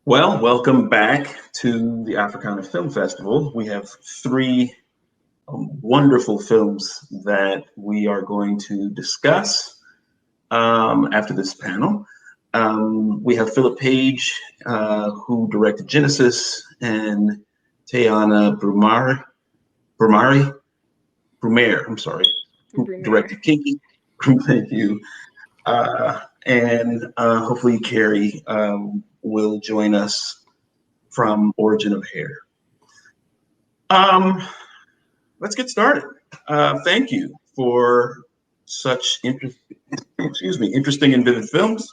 Well, welcome back to the Afrikana Film Festival. We have three wonderful films that we are going to discuss after this panel. We have Philip Page, who directed Genesis, and Tayana Brumaire, I'm sorry, who Brumaire. directed Kinky. Thank you. And hopefully Carrie will join us from Origin of Hair. Let's get started. Thank you for such interesting and vivid films.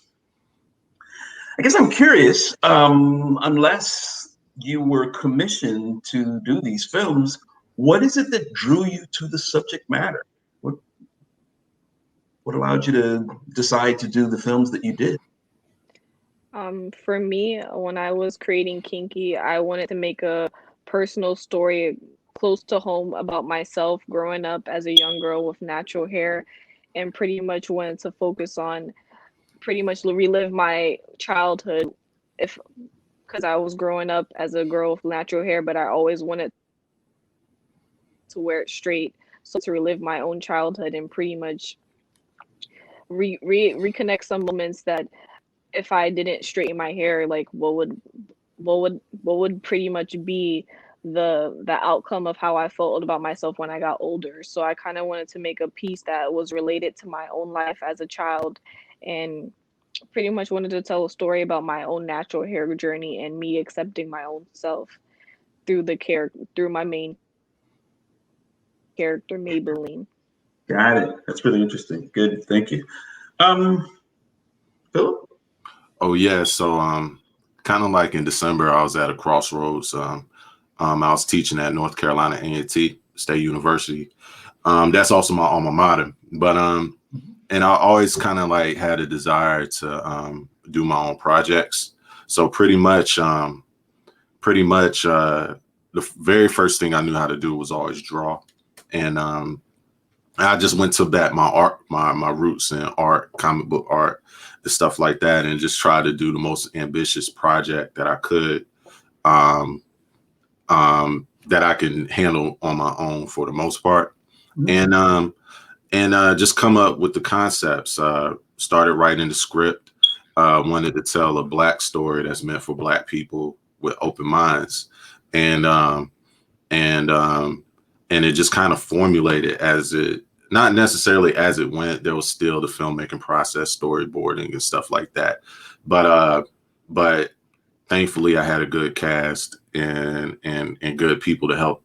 I guess I'm curious, unless you were commissioned to do these films, what is it that drew you to the subject matter? What allowed you to decide to do the films that you did? For me, when I was creating Kinky, I wanted to make a personal story close to home about myself growing up as a young girl with natural hair, and pretty much wanted to focus on pretty much relive my childhood if because I was growing up as a girl with natural hair, but I always wanted to wear it straight. So to relive my own childhood and pretty much reconnect some moments that if I didn't straighten my hair, like what would pretty much be the outcome of how I felt about myself when I got older. So I kind of wanted to make a piece that was related to my own life as a child, and pretty much wanted to tell a story about my own natural hair journey and me accepting my own self through my main character Maybelline. Got it. That's really interesting. Good. Thank you. Philip? Oh yeah, so kind of like in December, I was at a crossroads. I was teaching at North Carolina A&T State University. That's also my alma mater. But and I always kind of like had a desire to do my own projects. So pretty much the very first thing I knew how to do was always draw, and I just went to that my roots in art, comic book art, and stuff like that, and just tried to do the most ambitious project that I could, that I can handle on my own for the most part, and just come up with the concepts. Started writing the script. Wanted to tell a Black story that's meant for Black people with open minds, and and it just kind of formulated as it, not necessarily as it went. There was still the filmmaking process, storyboarding and stuff like that. But thankfully I had a good cast and good people to help,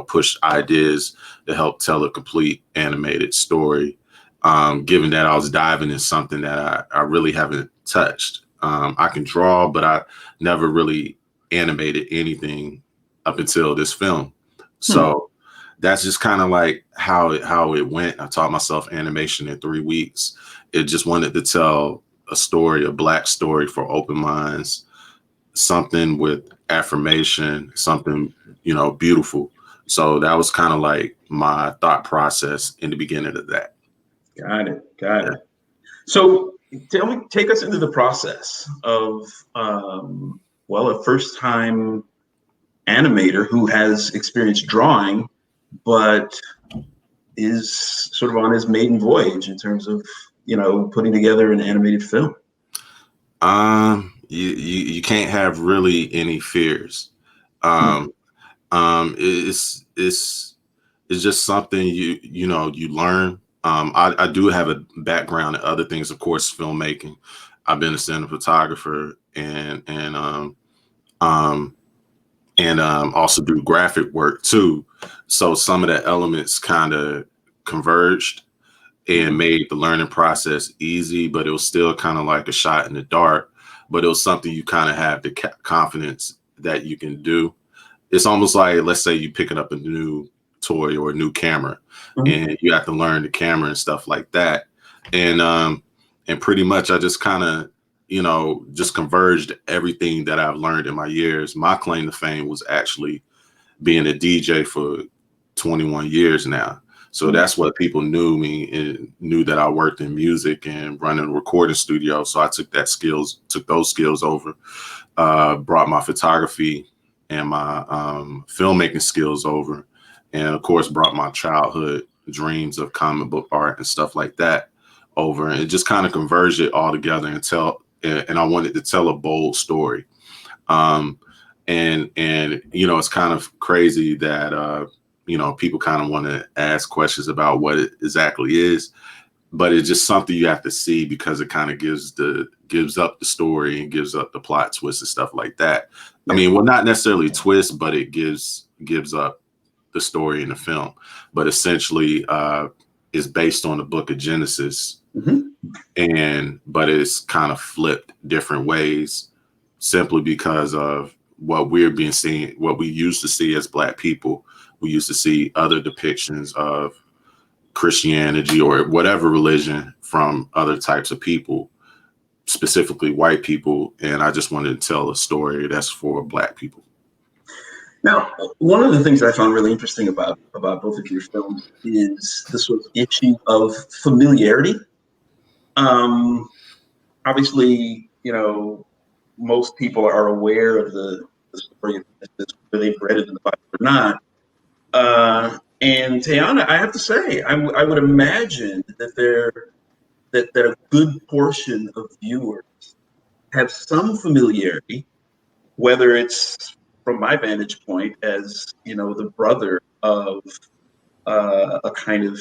push ideas to help tell a complete animated story. Given that I was diving in something that I really haven't touched. I can draw, but I never really animated anything up until this film. So that's just kind of like how it went. I taught myself animation in 3 weeks. It just wanted to tell a story, a Black story for open minds, something with affirmation, something, beautiful. So that was kind of like my thought process in the beginning of that. Got it. So take us into the process of, a first-time animator who has experience drawing, but is sort of on his maiden voyage in terms of, putting together an animated film. You can't have really any fears. It's just something you learn. I do have a background in other things, of course, filmmaking. I've been a cinematographer and also do graphic work too. So some of the elements kind of converged and made the learning process easy, but it was still kind of like a shot in the dark. But it was something you kind of have the confidence that you can do. It's almost like, let's say you picking up a new toy or a new camera, and you have to learn the camera and stuff like that. And pretty much I just kind of, just converged everything that I've learned in my years. My claim to fame was actually being a DJ for 21 years now. So that's what people knew me and knew that I worked in music and running a recording studio. So I took those skills over, brought my photography and my filmmaking skills over, and of course brought my childhood dreams of comic book art and stuff like that over, and it just kind of converged it all together and I wanted to tell a bold story. And it's kind of crazy that people kind of want to ask questions about what it exactly is, but it's just something you have to see because it kind of gives up the story and gives up the plot twist and stuff like that. I mean, well, not necessarily twist, but it gives up the story in the film. But essentially, is based on the book of Genesis, but it's kind of flipped different ways, simply because of what we used to see as Black people. We used to see other depictions of Christianity or whatever religion from other types of people, specifically white people. And I just wanted to tell a story that's for Black people. Now, one of the things I found really interesting about both of your films is the sort of issue of familiarity. Obviously, most people are aware of the story of this, whether they've read it in the Bible or not. And Tayana, I have to say, I would imagine that a good portion of viewers have some familiarity, whether it's from my vantage point as the brother of a kind of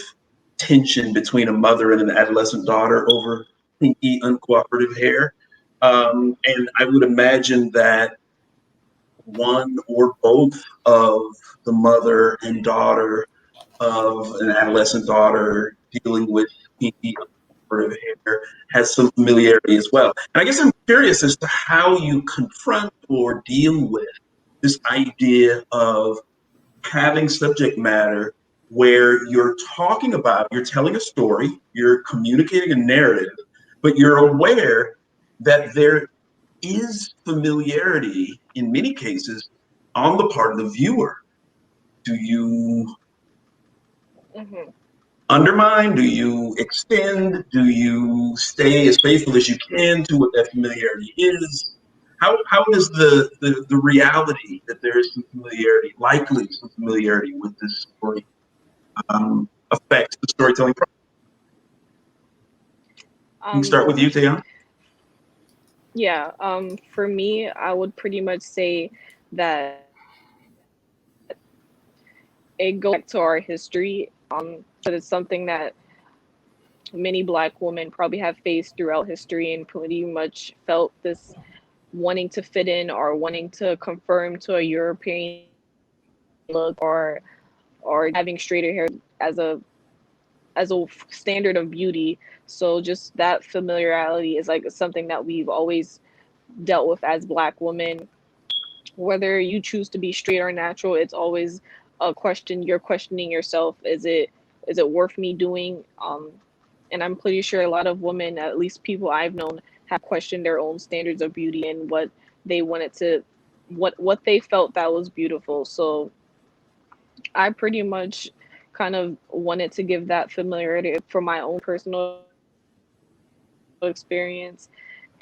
tension between a mother and an adolescent daughter over pinky, uncooperative hair. And I would imagine that one or both of the mother and daughter of an adolescent daughter dealing with pinky, uncooperative hair has some familiarity as well. And I guess I'm curious as to how you confront or deal with this idea of having subject matter where you're telling a story, you're communicating a narrative, but you're aware that there is familiarity in many cases on the part of the viewer. Do you undermine? Do you extend? Do you stay as faithful as you can to what that familiarity is? How is the reality that there is some familiarity, likely some familiarity with this story, affects the storytelling process? We can start with you, Tayan. Yeah, for me, I would pretty much say that it goes back to our history, but it's something that many Black women probably have faced throughout history and pretty much felt this wanting to fit in or wanting to conform to a European look, or having straighter hair as a standard of beauty. So just that familiarity is like something that we've always dealt with as Black women. Whether you choose to be straight or natural, it's always a question. You're questioning yourself. Is it worth me doing? And I'm pretty sure a lot of women, at least people I've known, have questioned their own standards of beauty and what they wanted to, what they felt that was beautiful. So I pretty much kind of wanted to give that familiarity from my own personal experience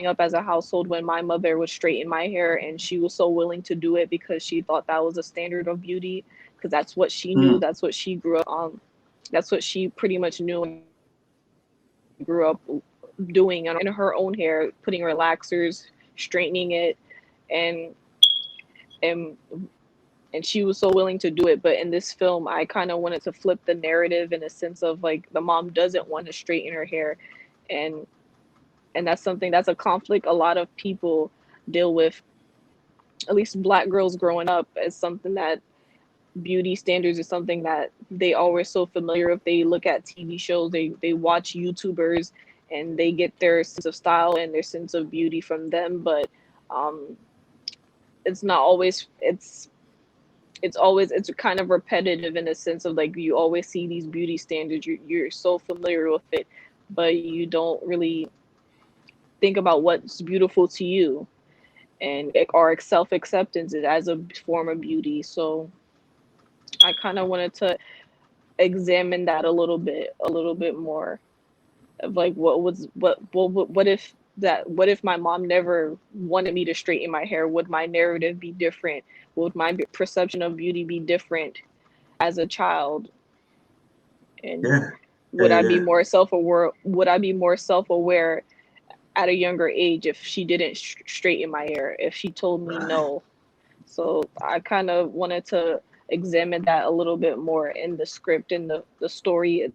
up as a household when my mother would straighten my hair, and she was so willing to do it because she thought that was a standard of beauty, because that's what she knew, that's what she grew up on, that's what she pretty much knew and grew up doing in her own hair, putting relaxers, straightening it, and and and she was so willing to do it. But in this film, I kind of wanted to flip the narrative in a sense of like the mom doesn't want to straighten her hair, and that's a conflict a lot of people deal with, at least Black girls growing up, as something that beauty standards is something that they always so familiar if they look at TV shows, they watch YouTubers, and they get their sense of style and their sense of beauty from them. But it's not always it's kind of repetitive in a sense of like you always see these beauty standards, you're so familiar with it, but you don't really think about what's beautiful to you, and our self-acceptance is as a form of beauty. So I kind of wanted to examine that a little bit more of like what if my mom never wanted me to straighten my hair? Would my narrative be different? Would my perception of beauty be different as a child? And Yeah. Yeah. would I be Yeah. more self-aware? Would I be more self-aware at a younger age if she didn't straighten my hair? If she told me Right. no? So I kind of wanted to examine that a little bit more in the script and the story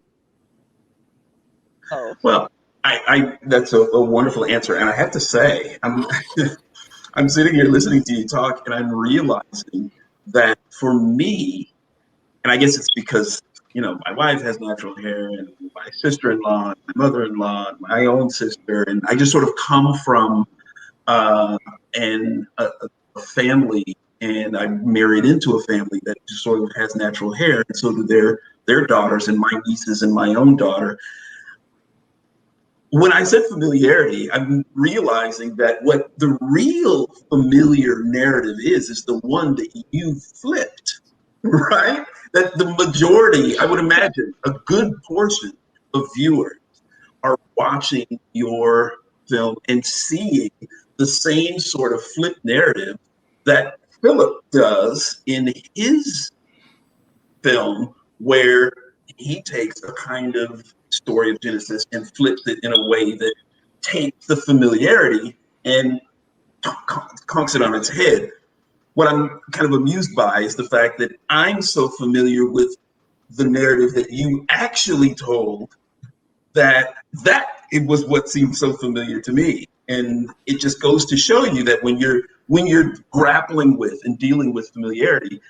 itself. Well, I that's a wonderful answer, and I have to say, I'm sitting here listening to you talk, and I'm realizing that for me, and I guess it's because my wife has natural hair, and my sister-in-law, and my mother-in-law, and my own sister, and I just sort of come from uh, and a family, and I married into a family that just sort of has natural hair, and so do their daughters, and my nieces, and my own daughter. When I said familiarity, I'm realizing that what the real familiar narrative is the one that you flipped, right? That the majority, I would imagine, a good portion of viewers are watching your film and seeing the same sort of flip narrative that Philip does in his film, where he takes a kind of story of Genesis and flips it in a way that takes the familiarity and conks it on its head. What I'm kind of amused by is the fact that I'm so familiar with the narrative that you actually told that it was what seemed so familiar to me. And it just goes to show you that when you're grappling with and dealing with familiarity,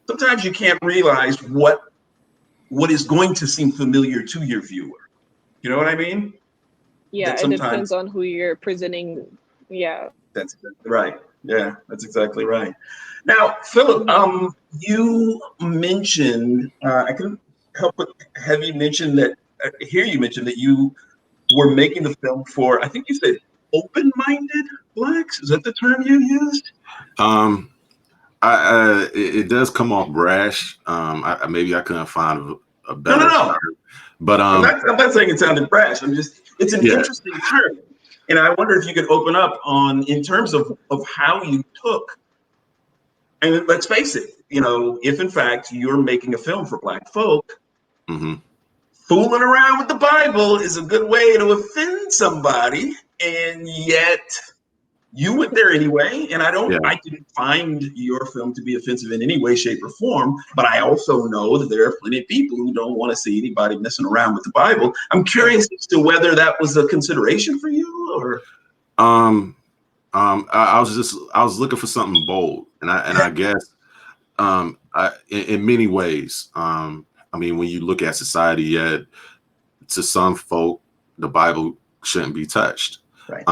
sometimes you can't realize what is going to seem familiar to your viewer. You know what I mean? Yeah, That it depends sometimes on who you're presenting. Yeah. that's exactly right. Yeah, that's exactly right. Now, Philip, Hmm. you mentioned I couldn't help but have you mentioned that. Here you mentioned that you were making the film for. I think you said open-minded blacks. Is that the term you used? Um, it does come off brash. Maybe I couldn't find a No, no, better no. term, but I'm not saying it sounded brash. It's an yeah. interesting term. And I wonder if you could open up on, in terms of how you took, and let's face it, if in fact you're making a film for Black folk, Hmm. fooling around with the Bible is a good way to offend somebody. And yet you went there anyway. And Yeah. I didn't find your film to be offensive in any way, shape, or form. But I also know that there are plenty of people who don't want to see anybody messing around with the Bible. I'm Yeah. curious as to whether that was a consideration for you, or I was looking for something bold, and I guess in many ways, I mean, when you look at society, yet to some folk, the Bible shouldn't be touched. right.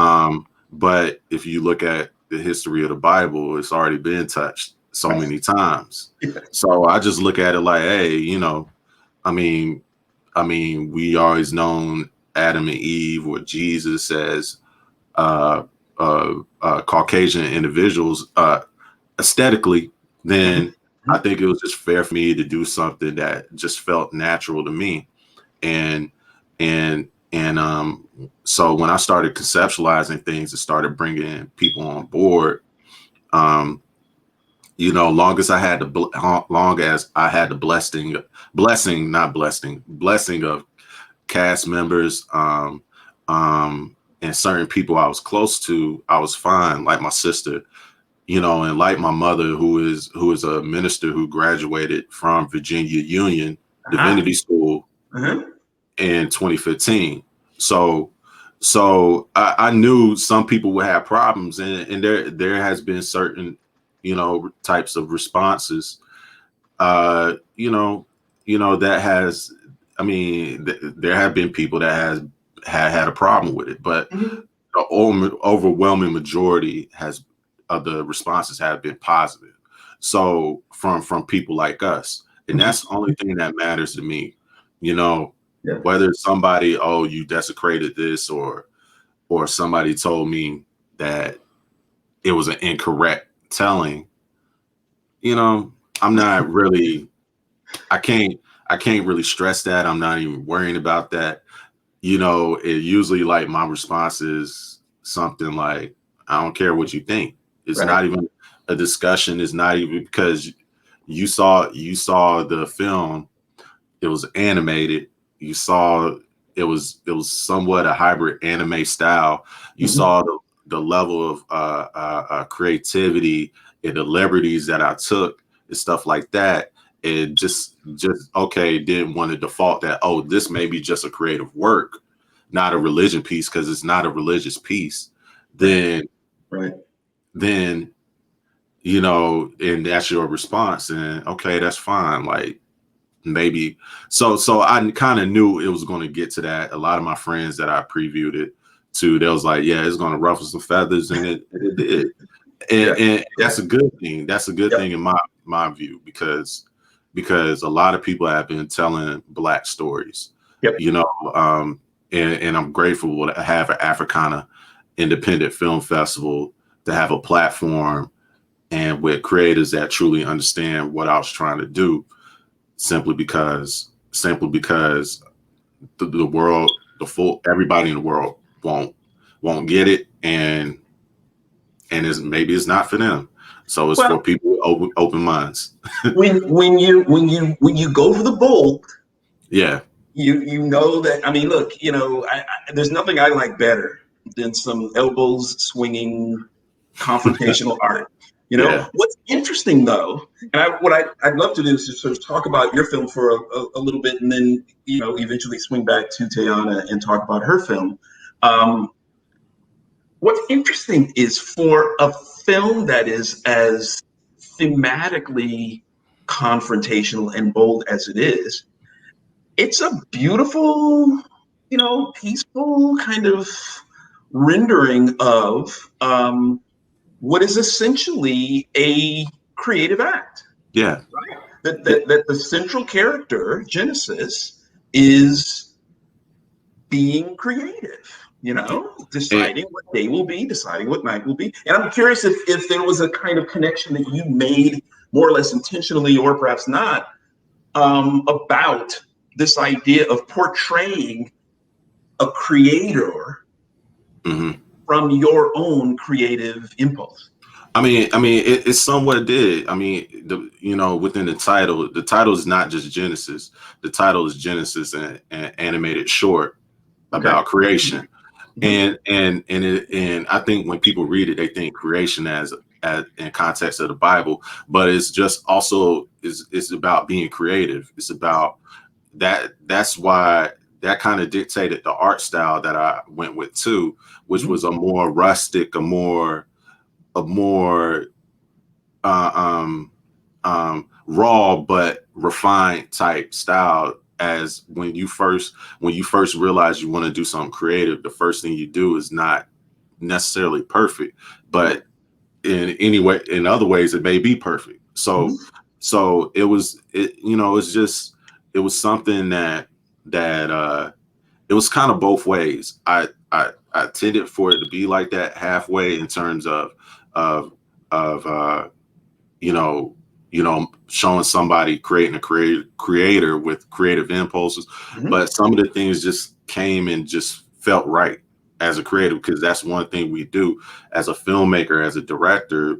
But if you look at the history of the Bible, it's already been touched so Right. many times. Yeah. So I just look at it like, hey, I mean, we always known Adam and Eve, or Jesus as Caucasian individuals aesthetically. Then I think it was just fair for me to do something that just felt natural to me. And so when I started conceptualizing things and started bringing people on board, long as I had the blessing of cast members, and certain people I was close to, I was fine. Like my sister, and like my mother, who is a minister who graduated from Virginia Union Divinity School in 2015. So I knew some people would have problems, and there has been certain types of responses that has, I mean, there have been people that has had a problem with it, but the overwhelming majority of the responses have been positive. So from people like us, and that's the only thing that matters to me. Yeah. Whether somebody, oh, you desecrated this, or somebody told me that it was an incorrect telling. I'm not really. I I can't really stress that. I'm not even worrying about that. You know, it usually like my response is something like, I don't care what you think. It's Right. not even a discussion. It's not even because you saw the film. It was animated. You saw it was somewhat a hybrid anime style. You Mhm. saw the level of creativity and the liberties that I took and stuff like that. And just okay, didn't want to default that, oh, this may be just a creative work, not a religion piece, because it's not a religious piece. Then Right. then you know, and that's your response, and okay, that's fine. Like maybe so I kind of knew it was going to get to that. A lot of my friends that I previewed it to, they was like, yeah, it's going to ruffle some feathers, and it did. Yeah. And that's a good thing. That's a good Yep. thing in my view, because a lot of people have been telling Black stories, Yep. you know, and I'm grateful to have an Africana independent film festival, to have a platform and with creators that truly understand what I was trying to do, simply because the world, everybody in the world won't get it, and maybe it's not for them. So it's Well, for people with open minds. when you go for the bold, Yeah, you know that. I mean, look, there's nothing I like better than some elbows swinging confrontational art. yeah, What's interesting though, and I'd love to do is just sort of talk about your film for a little bit, and then eventually swing back to Tayana and talk about her film. Um, what's interesting is for a film that is as thematically confrontational and bold as it is, it's a beautiful, peaceful kind of rendering of what is essentially a creative act. yeah. That the central character, Genesis, is being creative, And, deciding what day will be, deciding what night will be. And I'm curious if there was a kind of connection that you made more or less intentionally, or perhaps not, about this idea of portraying a creator mhm. from your own creative impulse. It somewhat did. I mean, within the title is not just Genesis. The title is Genesis, and animated short Okay. about creation. Mhm. And I think when people read it, they think creation as in context of the Bible, but it's just also it's about being creative. It's about that. That's why that kind of dictated the art style that I went with too, which Mhm. was a more rustic, a more uh, um, raw but refined type style. As when you first realize you want to do something creative, the first thing you do is not necessarily perfect, but in other ways it may be perfect. So Mhm. it was something that it was kind of both ways. I tended for it to be like that, halfway, in terms of of you know, showing somebody, creating a creator with creative impulses. Mhm. But some of the things just came and just felt right as a creative, because that's one thing we do as a filmmaker, as a director.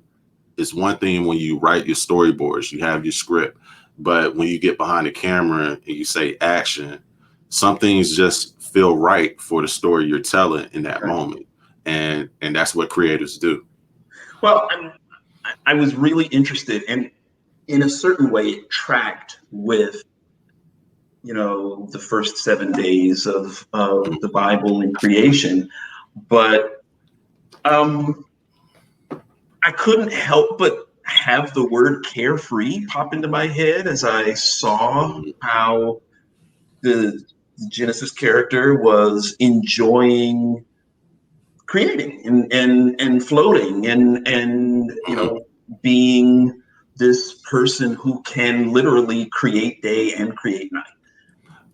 It's one thing when you write your storyboards, you have your script, but when you get behind the camera and you say action, some things just feel right for the story you're telling in that Right. moment, and that's what creators do. Well, I was really interested, and in a certain way, it tracked with the first 7 days of the Bible and creation, but um, I couldn't help but have the word carefree pop into my head as I saw Mhm. how the Genesis character was enjoying creating and floating and Mhm. being this person who can literally create day and create night.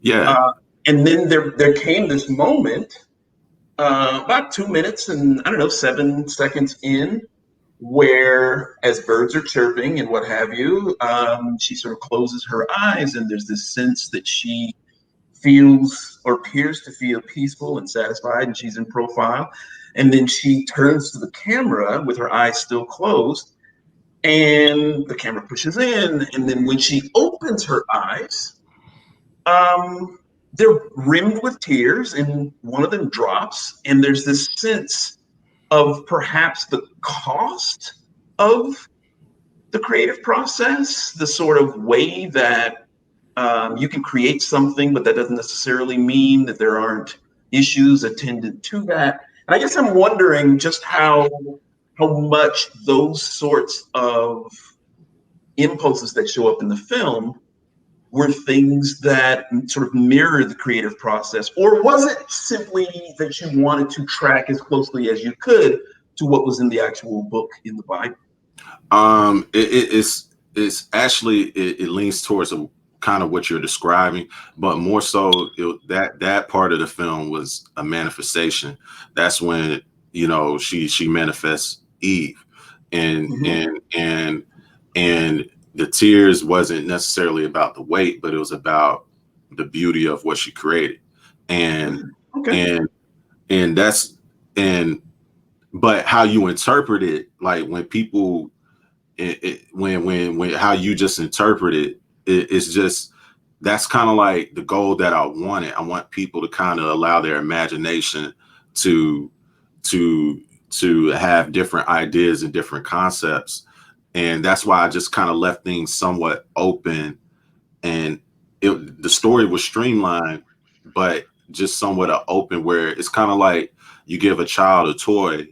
Yeah. Uh, and then there came this moment, about 2 minutes and I don't know 7 seconds in, where as birds are chirping and what have you, she sort of closes her eyes, and there's this sense that she feels or appears to feel peaceful and satisfied, and she's in profile. And then she turns to the camera with her eyes still closed, and the camera pushes in. And then when she opens her eyes, they're rimmed with tears, and one of them drops. And there's this sense of perhaps the cost of the creative process, the sort of way that you can create something, but that doesn't necessarily mean that there aren't issues attendant to that. And I guess I'm wondering just how much those sorts of impulses that show up in the film were things that sort of mirror the creative process, or was it simply that you wanted to track as closely as you could to what was in the actual book in the Bible? It's actually it leans towards a kind of what you're describing, but more so that part of the film was a manifestation. That's when she manifests Eve, and and the tears wasn't necessarily about the weight, but it was about the beauty of what she created, and that's but how you interpret it, like when people when how you just interpret it's just, that's kind of like the goal that I wanted. I want people to kind of allow their imagination to have different ideas and different concepts. And that's why I just kind of left things somewhat open, and the story was streamlined, but just somewhat open, where it's kind of like you give a child a toy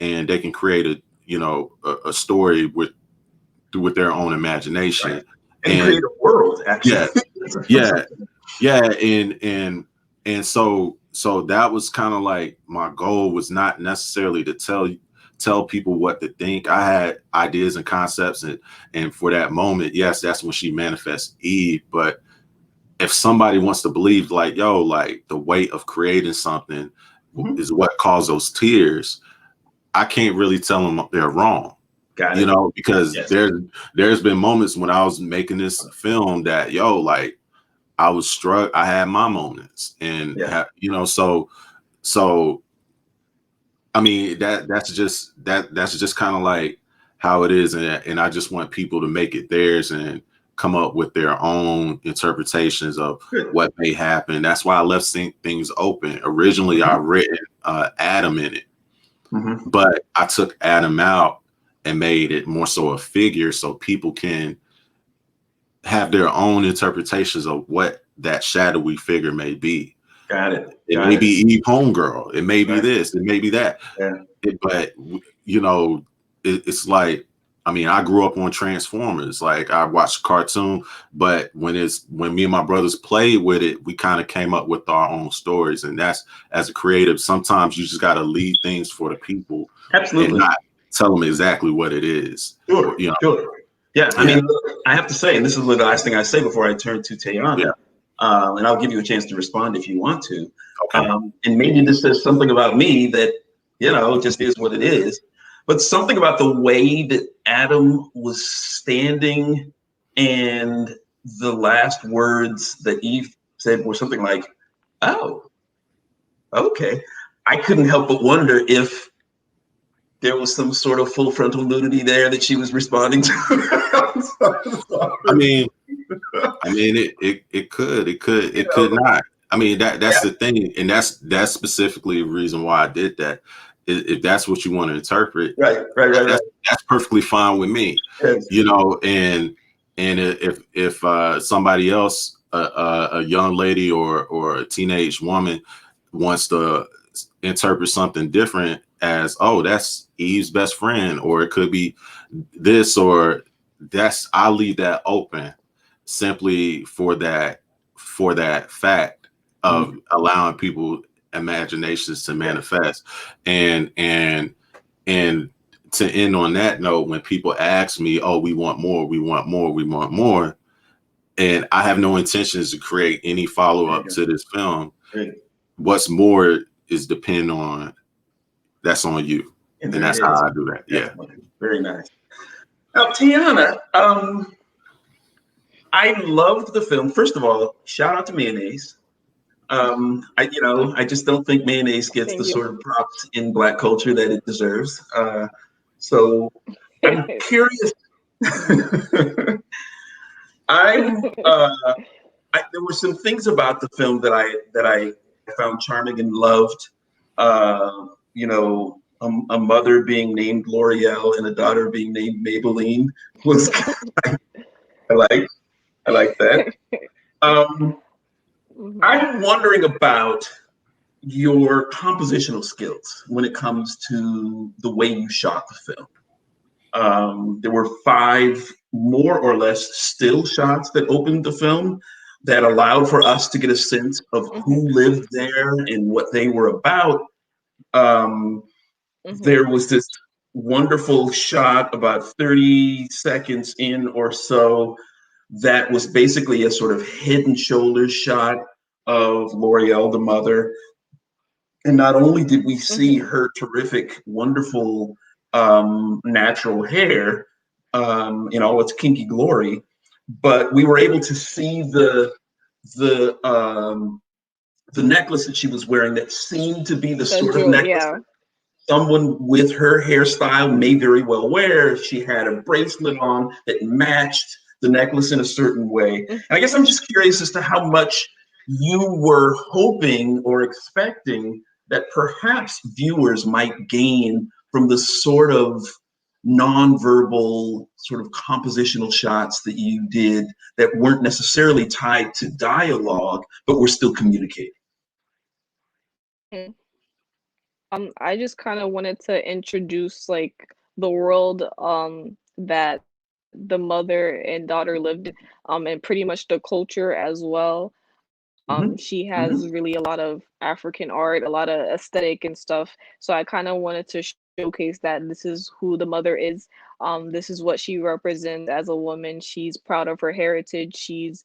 and they can create a story with their own imagination, right. And create a world, actually. And so that was kind of like my goal, was not necessarily to tell people what to think. I had ideas and concepts, and for that moment, yes, that's when she manifests Eve. But if somebody wants to believe like the weight of creating something is what caused those tears, I can't really tell them they're wrong. Because there's been moments when I was making this film that I was struck. I had my moments, and so I mean that's just kind of like how it is, and I just want people to make it theirs and come up with their own interpretations of what may happen. That's why I left things open. Originally, I written Adam in it, but I took Adam out and made it more so a figure, so people can have their own interpretations of what that shadowy figure may be. Got it. It may be Eve Homegirl. It may be this. It may be that. Yeah. But it's like, I mean, I grew up on Transformers. Like, I watched cartoon, but when me and my brothers played with it, we kind of came up with our own stories. And that's, as a creative, sometimes you just got to leave things for the people. Absolutely. And not tell them exactly what it is. Sure. Yeah. I mean, I have to say, and this is the last thing I say before I turn to Tayana, and I'll give you a chance to respond if you want to. Okay. And maybe this says something about me that, just is what it is. But something about the way that Adam was standing, and the last words that Eve said were something like, "Oh, okay." I couldn't help but wonder if there was some sort of full frontal nudity there that she was responding to. I mean, it could not. I mean, that's the thing, and that's specifically the reason why I did that. If that's what you want to interpret, right. That's perfectly fine with me. Yes. And if somebody else, a young lady or a teenage woman, wants to interpret something different as, oh, that's Eve's best friend, or it could be this or that's, I'll leave that open simply for that fact of allowing people imaginations to manifest. And to end on that note, when people ask me, oh, we want more, and I have no intentions to create any follow-up to this film. What's more is depend on, that's on you. And And there that's it how is. I do that. Yeah. Definitely. Very nice. Now, Tiana, I loved the film. First of all, shout out to mayonnaise. I just don't think mayonnaise gets the Thank you. sort of props in Black culture that it deserves. So I'm curious. I'm. There were some things about the film that I found charming and loved. A mother being named L'Oreal and a daughter being named Maybelline was I like I like that. Um, Mhm. I'm wondering about your compositional skills when it comes to the way you shot the film. There were five more or less still shots that opened the film that allowed for us to get a sense of Mhm. who lived there and what they were about. Um, Mhm. there was this wonderful shot about 30 seconds in or so that was basically a sort of head and shoulders shot of L'Oreal, the mother. And not only did we see Mhm. her terrific, wonderful natural hair in all its kinky glory, but we were able to see the um, the necklace that she was wearing that seemed to be the The sort of jewel, necklace yeah. that someone with her hairstyle may very well wear. She had a bracelet on that matched the necklace in a certain way. And I guess I'm Mhm. just curious as to how much you were hoping or expecting that perhaps viewers might gain from the sort of nonverbal sort of compositional shots that you did that weren't necessarily tied to dialogue, but were still communicating. Mhm. I just kind of wanted to introduce like the world that the mother and daughter lived in, and pretty much the culture as well. Mm-hmm. She Mm-hmm. has really a lot of African art, a lot of aesthetic and stuff. So I kind of wanted to showcase that this is who the mother is. This is what she represents as a woman. She's proud of her heritage. She's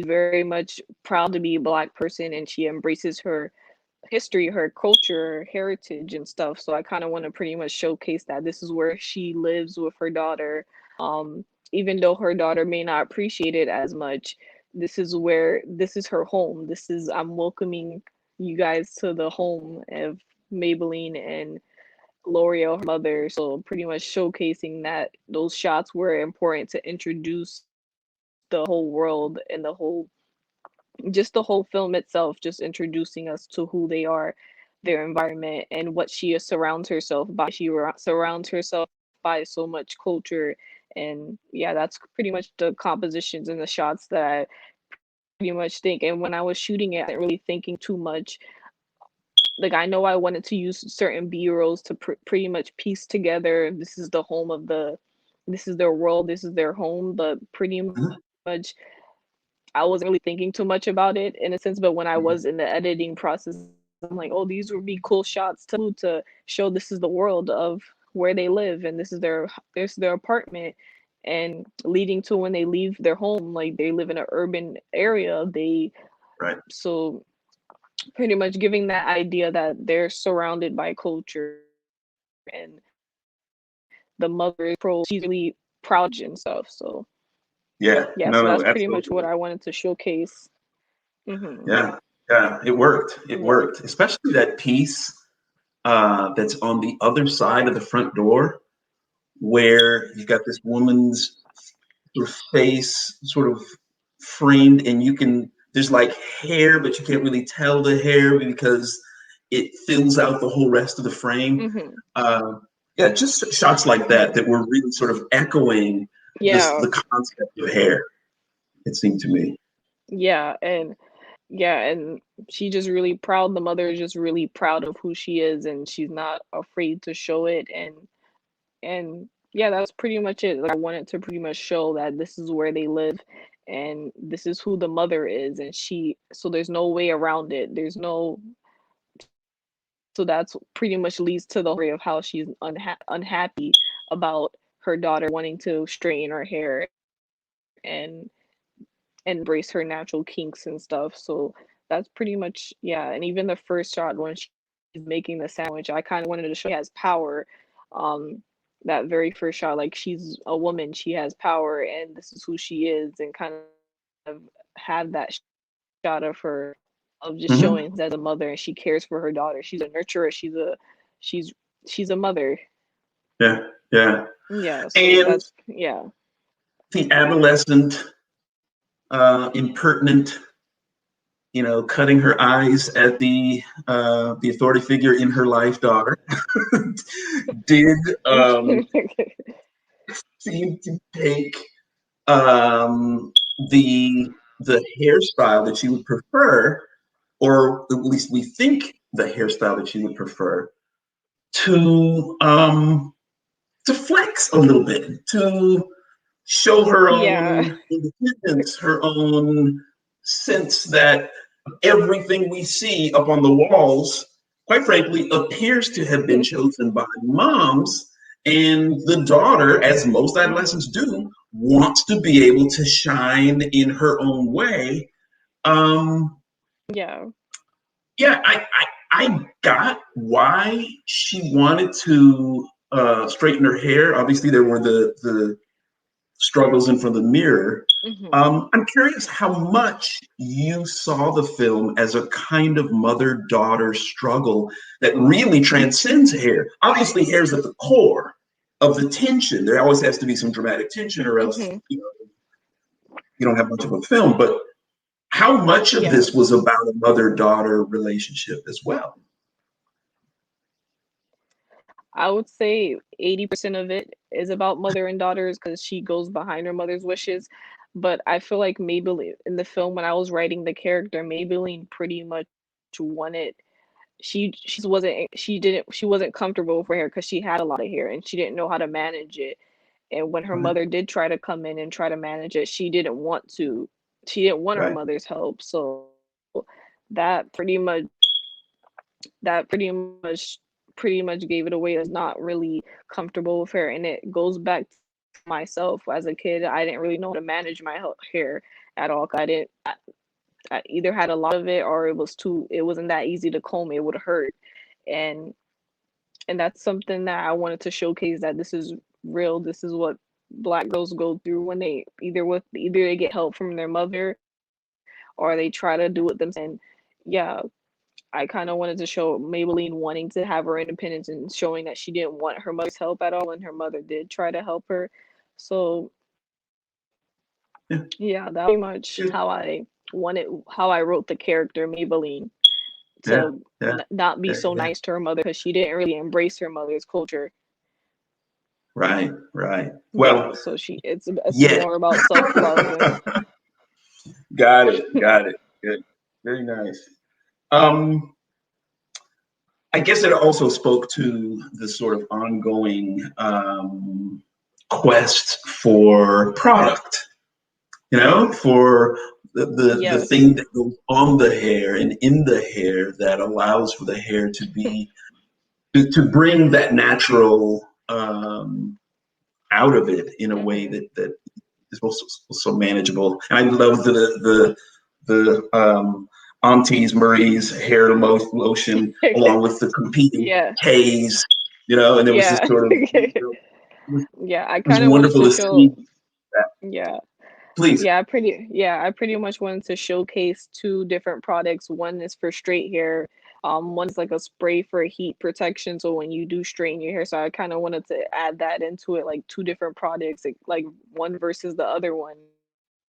very much proud to be a Black person, and she embraces her history, her culture, heritage, and stuff. So I kind of want to pretty much showcase that this is where she lives with her daughter. Even though her daughter may not appreciate it as much, this is her home. I'm welcoming you guys to the home of Maybelline and L'Oreal, her mother. So pretty much showcasing that those shots were important to introduce the whole world and the whole film itself, just introducing us to who they are, their environment, and what she surrounds herself by. Surrounds herself by so much culture, and yeah, that's pretty much the compositions and the shots that I pretty much think. And when I was shooting it, I didn't really thinking too much. Like I know I wanted to use certain B-rolls to pretty much piece together. This is their world, this is their home, but pretty much I wasn't really thinking too much about it in a sense, but when I Mm-hmm. was in the editing process, I'm like, oh, these would be cool shots to show this is the world of where they live and this is their apartment. And leading to when they leave their home, like they live in an urban area, they Right. so pretty much giving that idea that they're surrounded by culture and the mother is she's really proud and stuff. So Yeah. yeah, No, so no, that's pretty much what absolutely. I wanted to showcase. Hmm. Yeah, yeah, it worked. It Yeah. worked, especially that piece that's on the other side of the front door, where you've got this woman's sort of face sort of framed, and there's like hair, but you can't really tell the hair because it fills out the whole rest of the frame. Hmm. Uh, yeah, just shots like that Hmm. that were really sort of echoing Yeah. the concept of hair. It seemed to me. Yeah. And yeah, and she just really proud. The mother is just really proud of who she is, and she's not afraid to show it. And yeah, that's pretty much it. Like I wanted to pretty much show that this is where they live, and this is who the mother is, and so there's no way around it. There's no So that's pretty much leads to the story of how she's unhappy about her daughter wanting to straighten her hair and embrace her natural kinks and stuff. So that's pretty much, yeah. And even the first shot when making the sandwich. I kind of wanted to show she has power. That very first shot, like she's a woman, she has power, and this is who she is, and kind of have that shot of her of just Mm-hmm. showing as a mother, and she cares for her daughter. She's a nurturer. She's she's a mother. Yeah, yeah. Yeah. So And that's yeah. the adolescent, impertinent, cutting her eyes at the authority figure in her life, daughter, did seem to take um, the hairstyle that she would prefer, or at least we think the hairstyle that she would prefer, to flex a little bit, to show her Yeah. own independence, her own sense that everything we see up on the walls, quite frankly, appears to have been chosen by moms. And the daughter, as most adolescents do, wants to be able to shine in her own way. Um, Yeah. yeah, I got why she wanted to straighten her hair. Obviously, there were the struggles in front of the mirror. Hmm. I'm curious how much you saw the film as a kind of mother-daughter struggle that really transcends hair. Obviously, hair is at the core of the tension. There always has to be some dramatic tension, or else Hmm. you don't have much of a film. But how much of Yeah. this was about a mother-daughter relationship as well? I would say 80% of it is about mother and daughters because she goes behind her mother's wishes. But I feel like Maybelline in the film, when I was writing the character, Maybelline pretty much wanted she wasn't comfortable with her hair because she had a lot of hair and she didn't know how to manage it. And when her Right, mother did try to come in and try to manage it, she didn't want her right, mother's help. So that pretty much that pretty much gave it away as not really comfortable with her. And it goes back to myself as a kid. I didn't really know how to manage my hair at all. I either had a lot of it or it wasn't that easy to comb. It would hurt. And that's something that I wanted to showcase, that this is real. This is what black girls go through when either they get help from their mother or they try to do it themselves. And yeah, I kind of wanted to show Maybelline wanting to have her independence and showing that she didn't want her mother's help at all, and her mother did try to help her. So yeah, yeah, that was pretty much how I wrote the character Maybelline, yeah, to yeah, not be yeah, so yeah. nice to her mother because she didn't really embrace her mother's culture. Right, right. Yeah, Well, so it's yeah. more about self love and Got it. Got it. Good. Very nice. Um, I guess it also spoke to the sort of ongoing quest for product, for the yes. thing that goes on the hair and in the hair that allows for the hair to to bring that natural out of it in a way Hmm. that is also so manageable. And I love the Auntie's Marie's hair lotion along with the competing Yeah, haze, and it was just yeah. sort of it Yeah, I was kind of wanted wonderful to to see show. that. Yeah. Please. I pretty much wanted to showcase two different products. One is for straight hair. One's like a spray for heat protection, so when you do straighten your hair. So I kind of wanted to add that into it, like two different products, like one versus the other one,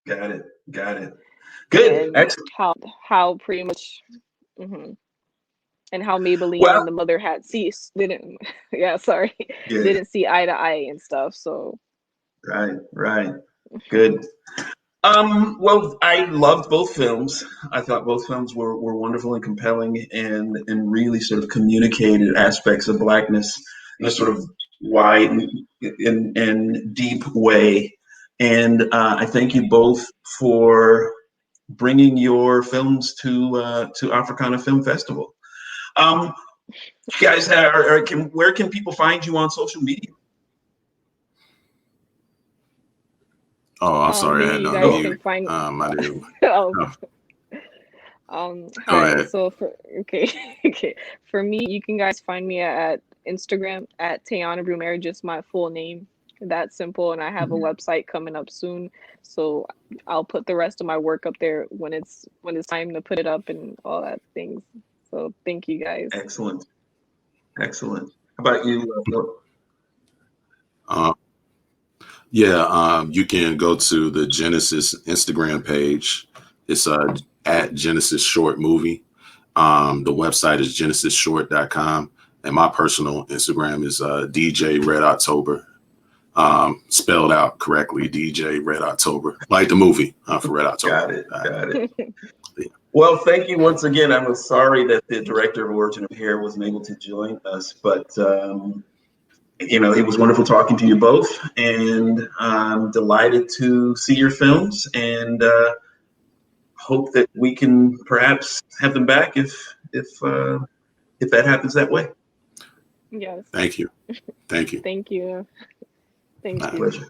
Got it. Got it. Good. and Excellent. how pretty much, hmm and how Maybelline Well, and the mother had didn't yeah, sorry, yeah. didn't see eye to eye and stuff. So Right. Right. Good. Well, I loved both films. I thought both films were wonderful and compelling, and really sort of communicated aspects of blackness in a sort of wide and deep way. And I thank you both for bringing your films to Africana Film Festival. Um, you guys, where can people find you on social media? Oh, I'm sorry, I had me, it you on guys Oh, can mute. find I didn't. oh, Oh, Go Hi. ahead. So for okay, okay. For me, you can guys find me at Instagram at Tayana Brumeri, just my full name. That simple, and I have a website coming up soon, so I'll put the rest of my work up there when it's time to put it up and all that things. So thank you guys. Excellent. Excellent. How about you, Phil? Uh, yeah, you can go to the Genesis Instagram page. It's at Genesis Short Movie. The website is genesisshort.com. And my personal Instagram is DJ Red October. Spelled out correctly, DJ Red October. Like the movie for Red October. Got it. Got it. Well, thank you once again. I'm sorry that the director of Origin of Hair wasn't able to join us, but it was wonderful talking to you both, and I'm delighted to see your films, and hope that we can perhaps have them back if that happens that way. Yes. Thank you. Thank you. Thank you. Thank My you. Pleasure.